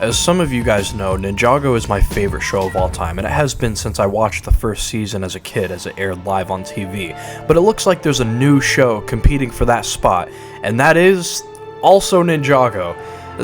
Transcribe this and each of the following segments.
As some of you guys know, Ninjago is my favorite show of all time, and it has been since I watched the first season as a kid as it aired live on TV. But it looks like there's a new show competing for that spot, and that is also Ninjago.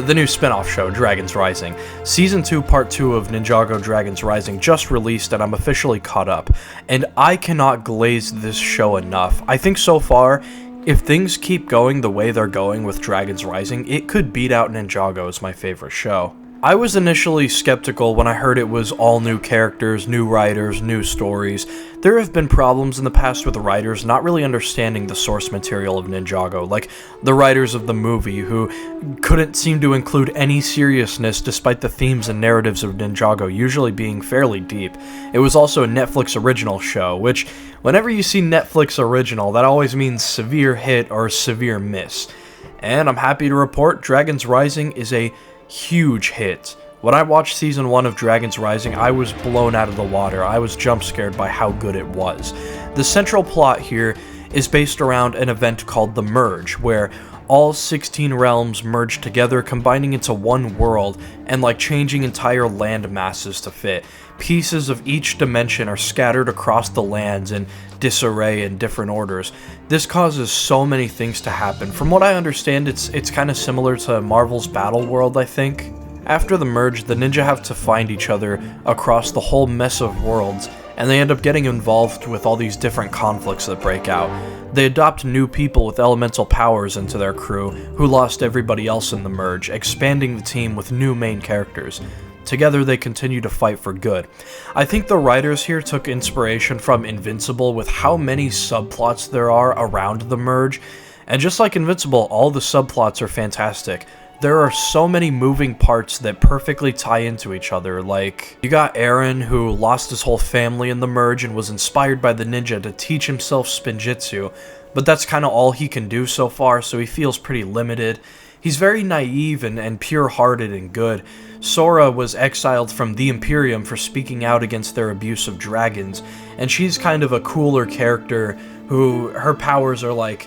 The new spinoff show, Dragons Rising. Season 2, Part 2 of Ninjago Dragons Rising just released, and I'm officially caught up. And I cannot glaze this show enough. I think so far, if things keep going the way they're going with Dragons Rising, it could beat out Ninjago as my favorite show. I was initially skeptical when I heard it was all new characters, new writers, new stories. There have been problems in the past with the writers not really understanding the source material of Ninjago, like the writers of the movie who couldn't seem to include any seriousness despite the themes and narratives of Ninjago usually being fairly deep. It was also a Netflix original show, which, whenever you see Netflix original, that always means severe hit or severe miss. And I'm happy to report Dragons Rising is a huge hit. When I watched season 1 of Dragons Rising, I was blown out of the water. I was jump scared by how good it was. The central plot here is based around an event called the Merge, where all 16 realms merge together, combining into one world and changing entire land masses to fit. Pieces of each dimension are scattered across the lands in disarray in different orders. This causes so many things to happen. From what I understand, it's kind of similar to Marvel's Battle World, I think. After the merge, the ninja have to find each other across the whole mess of worlds, and they end up getting involved with all these different conflicts that break out. They adopt new people with elemental powers into their crew, who lost everybody else in the merge, expanding the team with new main characters. Together, they continue to fight for good. I think the writers here took inspiration from Invincible with how many subplots there are around the merge, and just like Invincible, all the subplots are fantastic. There are so many moving parts that perfectly tie into each other, like, you got Eren, who lost his whole family in the merge and was inspired by the ninja to teach himself spinjitzu, but that's kind of all he can do so far, so he feels pretty limited. He's very naive and pure-hearted and good. Sora was exiled from the Imperium for speaking out against their abuse of dragons, and she's kind of a cooler character who, her powers are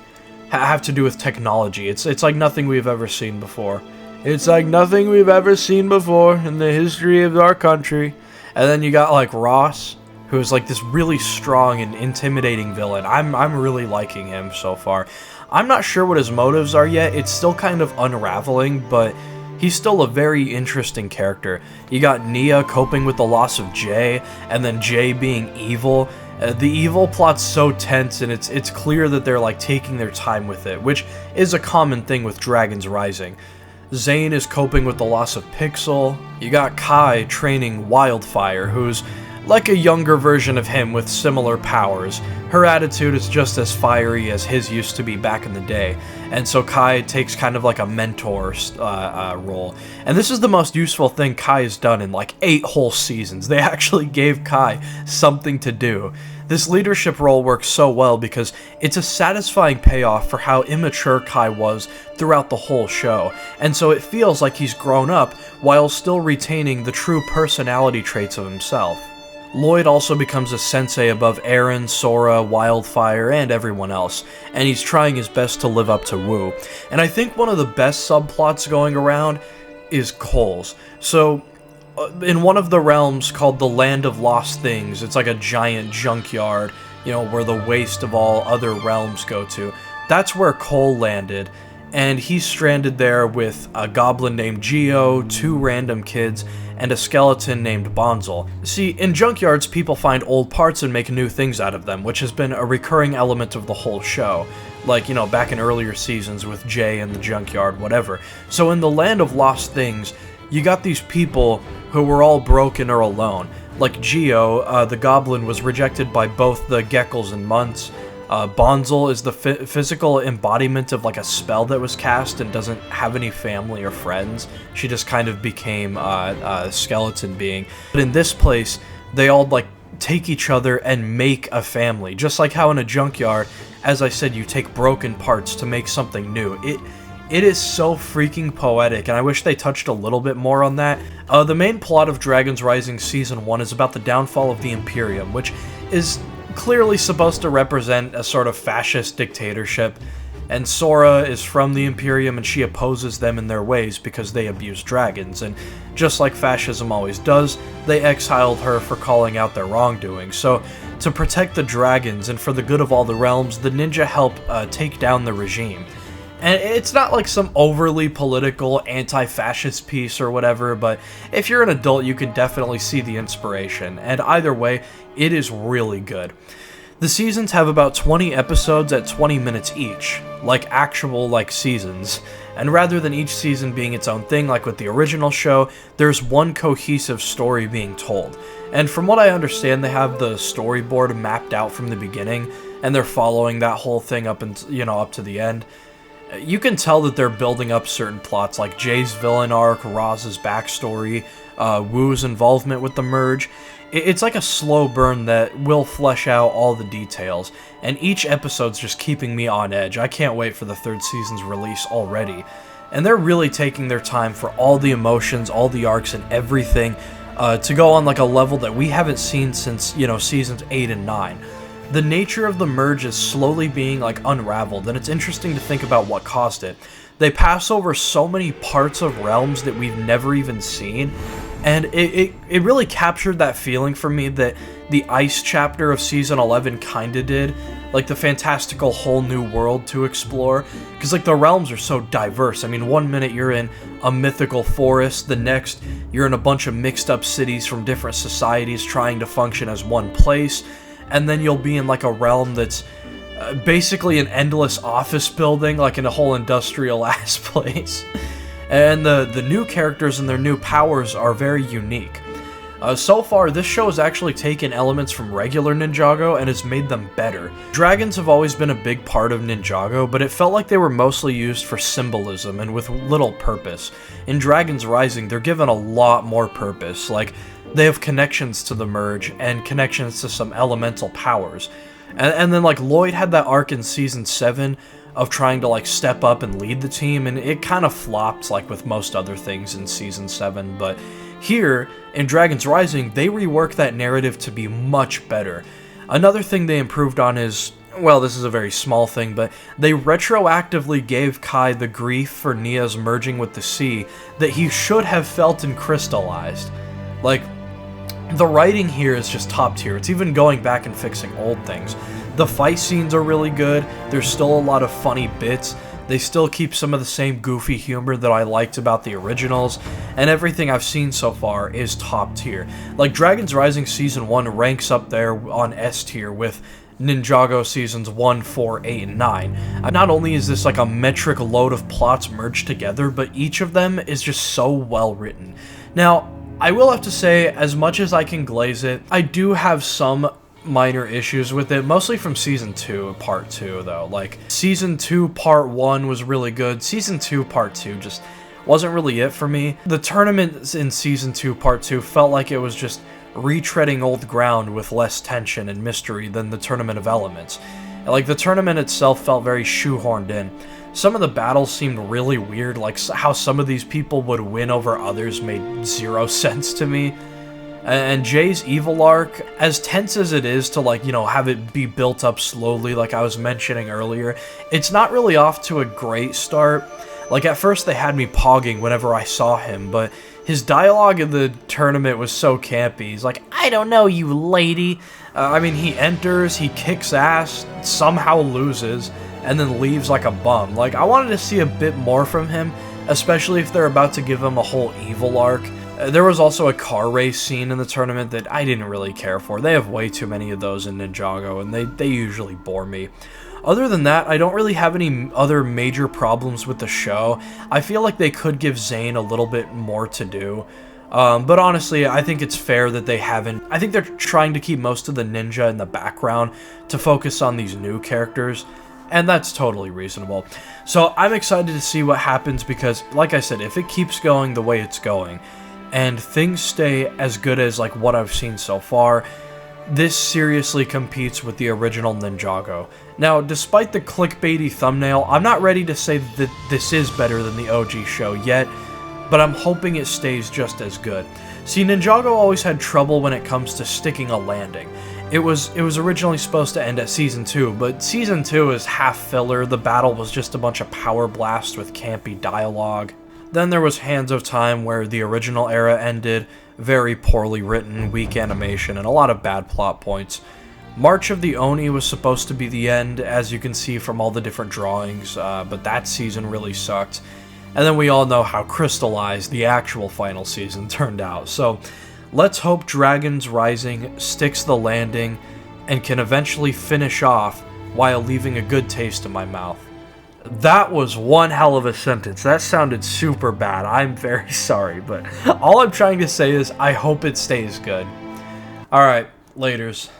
have to do with technology. It's like nothing we've ever seen before. It's like nothing we've ever seen before in the history of our country. And then you got Ross, who's this really strong and intimidating villain. I'm really liking him so far. I'm not sure what his motives are yet. It's still kind of unraveling, but he's still a very interesting character. You got Nia coping with the loss of Jay, and then Jay being evil. The evil plot's so tense, and it's clear that they're taking their time with it, which is a common thing with Dragons Rising. Zane is coping with the loss of Pixel. You got Kai training Wildfire, who's like a younger version of him with similar powers. Her attitude is just as fiery as his used to be back in the day, and so Kai takes kind of like a mentor role. And this is the most useful thing Kai has done in 8 whole seasons. They actually gave Kai something to do. This leadership role works so well because it's a satisfying payoff for how immature Kai was throughout the whole show, and so it feels like he's grown up while still retaining the true personality traits of himself. Lloyd also becomes a sensei above Eren, Sora, Wildfire, and everyone else, and he's trying his best to live up to Wu. And I think one of the best subplots going around is Cole's. So, in one of the realms called the Land of Lost Things, it's like a giant junkyard, where the waste of all other realms go to. That's where Cole landed, and he's stranded there with a goblin named Geo, 2 random kids, and a skeleton named Bonzel. See, in junkyards, people find old parts and make new things out of them, which has been a recurring element of the whole show. Back in earlier seasons with Jay and the junkyard, whatever. So in the Land of Lost Things, you got these people who were all broken or alone. Like Geo, the goblin was rejected by both the Geckles and Munts. Bonzel is the physical embodiment of a spell that was cast and doesn't have any family or friends. She just kind of became a skeleton being. But in this place, they all take each other and make a family. Just like how in a junkyard, as I said, you take broken parts to make something new. It is so freaking poetic, and I wish they touched a little bit more on that. The main plot of Dragons Rising Season 1 is about the downfall of the Imperium, which is clearly supposed to represent a sort of fascist dictatorship. and Sora is from the Imperium and she opposes them in their ways because they abuse dragons, and just like fascism always does, they exiled her for calling out their wrongdoing. So to protect the dragons and for the good of all the realms, the ninja help take down the regime. And it's not like some overly political anti-fascist piece or whatever, but if you're an adult, you can definitely see the inspiration, and either way, it is really good. The seasons have about 20 episodes at 20 minutes each, like actual seasons, and rather than each season being its own thing like with the original show, there's one cohesive story being told. And from what I understand, they have the storyboard mapped out from the beginning, and they're following that whole thing up to the end. You can tell that they're building up certain plots like Jay's villain arc, Roz's backstory, Wu's involvement with the merge. It's like a slow burn that will flesh out all the details, and each episode's just keeping me on edge. I can't wait for the third season's release already. And they're really taking their time for all the emotions, all the arcs, and everything to go on a level that we haven't seen since, seasons 8 and 9. The nature of the merge is slowly being unraveled, and it's interesting to think about what caused it. They pass over so many parts of realms that we've never even seen, and it really captured that feeling for me that the Ice chapter of Season 11 kinda did, the fantastical whole new world to explore, because the realms are so diverse. I mean, one minute you're in a mythical forest, the next you're in a bunch of mixed up cities from different societies trying to function as one place, and then you'll be in a realm that's basically an endless office building, in a whole industrial ass place. And the new characters and their new powers are very unique. So far, this show has actually taken elements from regular Ninjago and has made them better. Dragons have always been a big part of Ninjago, but it felt like they were mostly used for symbolism and with little purpose. In Dragons Rising, they're given a lot more purpose, they have connections to the merge and connections to some elemental powers. And then Lloyd had that arc in Season 7 of trying to step up and lead the team, and it kind of flopped with most other things in Season 7, but here, in Dragons Rising, they reworked that narrative to be much better. Another thing they improved on is, well, this is a very small thing, but they retroactively gave Kai the grief for Nia's merging with the sea that he should have felt and crystallized. The writing here is just top tier. It's even going back and fixing old things. The fight scenes are really good. There's still a lot of funny bits. They still keep some of the same goofy humor that I liked about the originals, and everything I've seen so far is top tier. Dragons Rising Season 1 ranks up there on S tier with Ninjago Seasons 1, 4, 8, and 9. Not only is this a metric load of plots merged together, but each of them is just so well written. Now, I will have to say, as much as I can glaze it, I do have some minor issues with it, mostly from Season 2, Part 2, though. Season 2, Part 1 was really good. Season 2, Part 2 just wasn't really it for me. The tournament in Season 2, Part 2 felt like it was just retreading old ground with less tension and mystery than the Tournament of Elements. The tournament itself felt very shoehorned in. Some of the battles seemed really weird, how some of these people would win over others made zero sense to me. And Jay's evil arc, as tense as it is to have it be built up slowly like I was mentioning earlier, it's not really off to a great start. At first they had me pogging whenever I saw him, but his dialogue in the tournament was so campy. He's I don't know, you lady. I mean, he enters, he kicks ass, somehow loses, and then leaves like a bum. I wanted to see a bit more from him, especially if they're about to give him a whole evil arc. There was also a car race scene in the tournament that I didn't really care for. They have way too many of those in Ninjago, and they usually bore me. Other than that, I don't really have any other major problems with the show. I feel like they could give Zane a little bit more to do. But honestly, I think it's fair that they haven't. I think they're trying to keep most of the ninja in the background to focus on these new characters, and that's totally reasonable. So I'm excited to see what happens because, like I said, if it keeps going the way it's going, and things stay as good as what I've seen so far, this seriously competes with the original Ninjago. Now, despite the clickbaity thumbnail, I'm not ready to say that this is better than the OG show yet, but I'm hoping it stays just as good. See, Ninjago always had trouble when it comes to sticking a landing. It was originally supposed to end at Season 2, but Season 2 is half filler. The battle was just a bunch of power blasts with campy dialogue. Then there was Hands of Time, where the original era ended. Very poorly written, weak animation, and a lot of bad plot points. March of the Oni was supposed to be the end, as you can see from all the different drawings, but that season really sucked. And then we all know how crystallized the actual final season turned out. So let's hope Dragons Rising sticks the landing and can eventually finish off while leaving a good taste in my mouth. That was one hell of a sentence. That sounded super bad. I'm very sorry, but all I'm trying to say is I hope it stays good. Alright, laters.